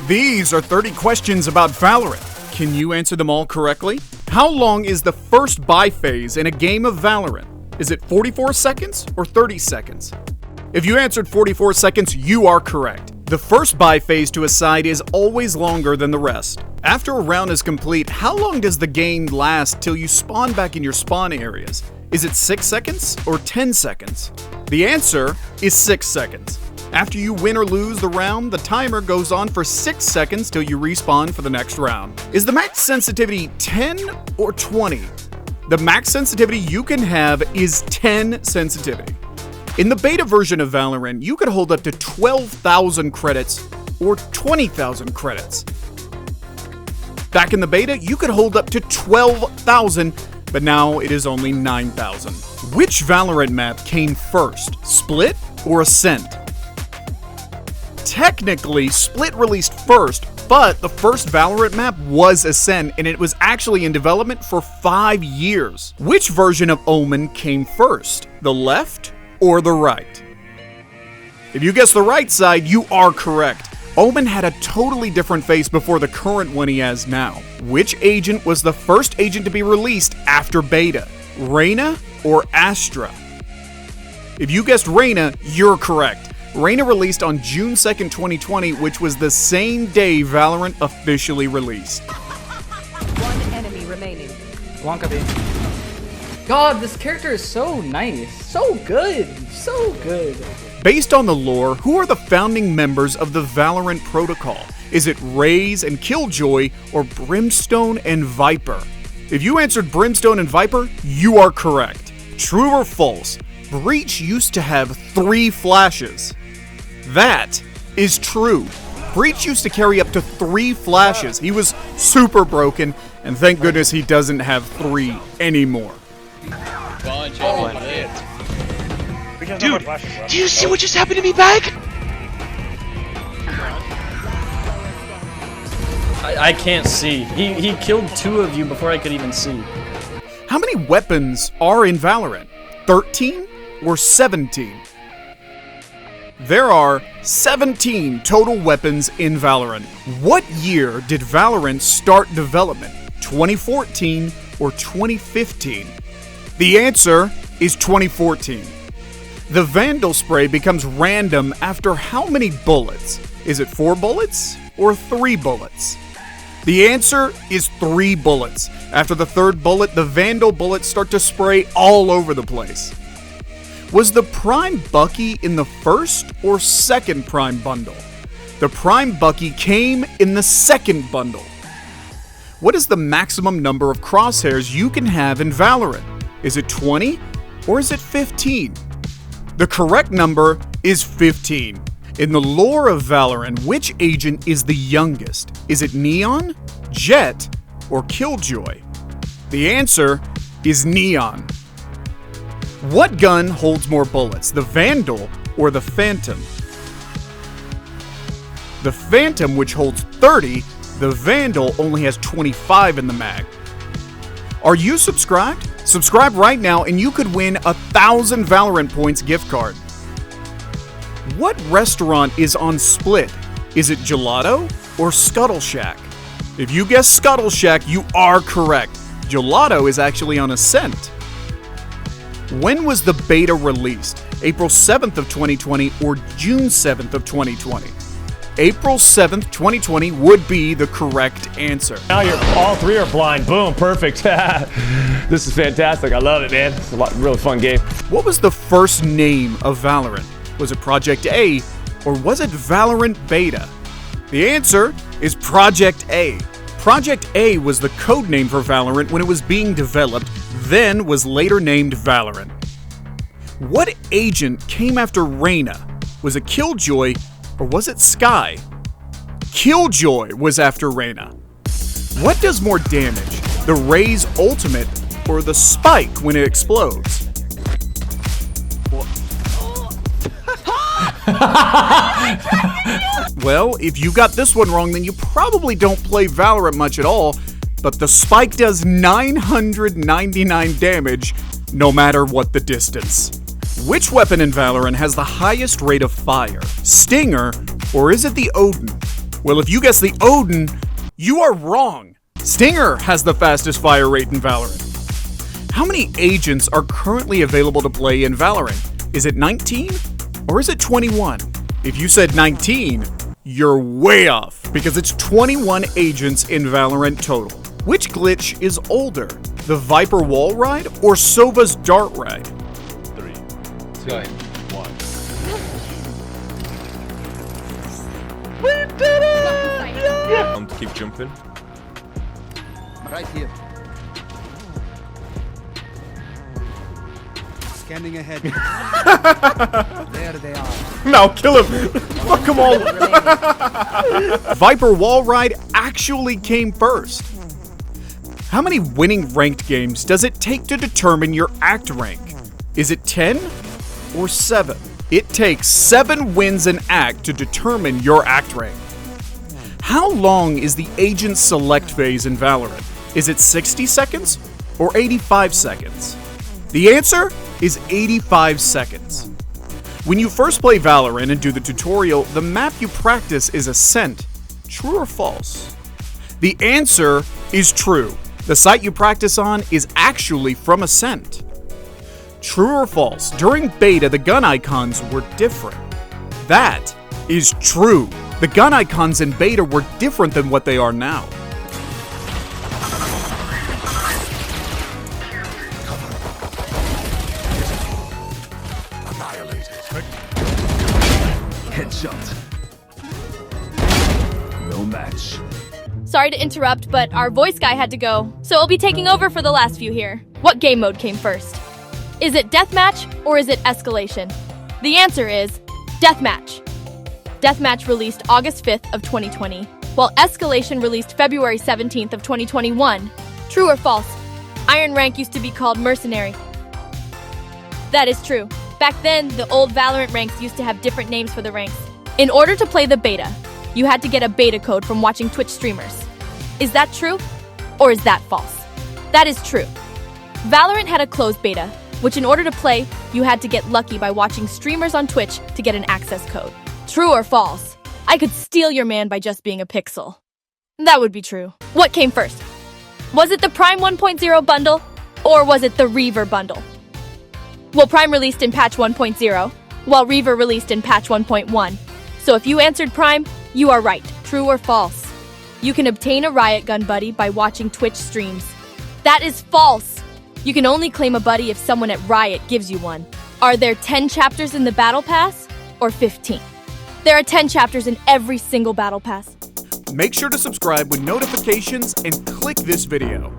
These are 30 questions about Valorant. Can you answer them all correctly? How long is the first buy phase in a game of Valorant? Is it 44 seconds or 30 seconds? If you answered 44 seconds, you are correct. The first buy phase to a side is always longer than the rest. After a round is complete, how long does the game last till you spawn back in your spawn areas? Is it 6 seconds or 10 seconds? The answer is 6 seconds. After you win or lose the round, the timer goes on for 6 seconds till you respawn for the next round. Is the max sensitivity 10 or 20? The max sensitivity you can have is 10 sensitivity. In the beta version of Valorant, you could hold up to 12,000 credits or 20,000 credits. Back in the beta, you could hold up to 12,000, but now it is only 9,000. Which Valorant map came first, Split or Ascent? Technically, Split released first, but the first Valorant map was Ascent, and it was actually in development for 5 years. Which version of Omen came first, the left or the right? If you guess the right side, you are correct. Omen had a totally different face before the current one he has now. Which agent was the first agent to be released after beta, Reyna or Astra? If you guessed Reyna, you're correct. Reyna released on June 2nd, 2020, which was the same day Valorant officially released. One enemy remaining. Blanca B. God, this character is so nice. So good. So good. Based on the lore, who are the founding members of the Valorant protocol? Is it Raze and Killjoy or Brimstone and Viper? If you answered Brimstone and Viper, you are correct. True or false? Breach used to have 3 flashes. That is true. Breach used to carry up to 3 flashes. He was super broken, and thank goodness he doesn't have 3 anymore. Dude, do you see what just happened to me back? I can't see. He killed 2 of you before I could even see. How many weapons are in Valorant? 13 or 17? There are 17 total weapons in Valorant. What year did Valorant start development? 2014 or 2015? The answer is 2014. The Vandal spray becomes random after how many bullets? Is it 4 bullets or 3 bullets? The answer is 3 bullets. After the 3rd bullet, the Vandal bullets start to spray all over the place. Was the Prime Bucky in the first or second Prime bundle? The Prime Bucky came in the second bundle. What is the maximum number of crosshairs you can have in Valorant? Is it 20 or is it 15? The correct number is 15. In the lore of Valorant, which agent is the youngest? Is it Neon, Jet, or Killjoy? The answer is Neon. What gun holds more bullets, the Vandal or the Phantom? The Phantom, which holds 30, the Vandal only has 25 in the mag. Are you subscribed? Subscribe right now and you could win 1,000 Valorant points gift card. What restaurant is on Split? Is it Gelato or Scuttle Shack? If you guess Scuttle Shack, you are correct. Gelato is actually on Ascent. When was the beta released? April 7th of 2020 or June 7th of 2020? April 7th, 2020 would be the correct answer. Now all 3 are blind. Boom, perfect. This is fantastic. I love it, man. It's a really fun game. What was the first name of Valorant? Was it Project A or was it Valorant Beta? The answer is Project A. Project A was the code name for Valorant when it was being developed, then was later named Valorant. What agent came after Reyna? Was it Killjoy or was it Sky? Killjoy was after Reyna. What does more damage, the Raze ultimate or the spike when it explodes? Well, if you got this one wrong, then you probably don't play Valorant much at all, but the spike does 999 damage no matter what the distance. Which weapon in Valorant has the highest rate of fire? Stinger, or is it the Odin? Well, if you guess the Odin, you are wrong. Stinger has the fastest fire rate in Valorant. How many agents are currently available to play in Valorant? Is it 19 or is it 21? If you said 19, you're way off because it's 21 agents in Valorant total. Which glitch is older, the Viper wall ride or Sova's dart ride? 3, 2, 1. Keep jumping. Right here. Scanning ahead. There they are. No, kill him! Fuck them all! Viper wall ride actually came first. How many winning ranked games does it take to determine your act rank? Is it 10 or 7? It takes 7 wins an act to determine your act rank. How long is the agent select phase in Valorant? Is it 60 seconds or 85 seconds? The answer is 85 seconds. When you first play Valorant and do the tutorial, the map you practice is Ascent. True or false? The answer is true. The site you practice on is actually from Ascent. True or false? During beta, the gun icons were different. That is true. The gun icons in beta were different than what they are now. Headshot. No match. Sorry to interrupt, but our voice guy had to go, so I'll be taking over for the last few here. What game mode came first? Is it Deathmatch or is it Escalation? The answer is Deathmatch. Deathmatch released August 5th of 2020, while Escalation released February 17th of 2021. True or false? Iron rank used to be called Mercenary. That is true. Back then, the old Valorant ranks used to have different names for the ranks. In order to play the beta, you had to get a beta code from watching Twitch streamers. Is that true? Or is that false? That is true. Valorant had a closed beta, which in order to play, you had to get lucky by watching streamers on Twitch to get an access code. True or false? I could steal your man by just being a pixel. That would be true. What came first? Was it the Prime 1.0 bundle, or was it the Reaver bundle? Well, Prime released in patch 1.0, while Reaver released in patch 1.1. So if you answered Prime, you are right. True or false? You can obtain a Riot Gun buddy by watching Twitch streams. That is false. You can only claim a buddy if someone at Riot gives you one. Are there 10 chapters in the Battle Pass, or 15? There are 10 chapters in every single Battle Pass. Make sure to subscribe with notifications and click this video.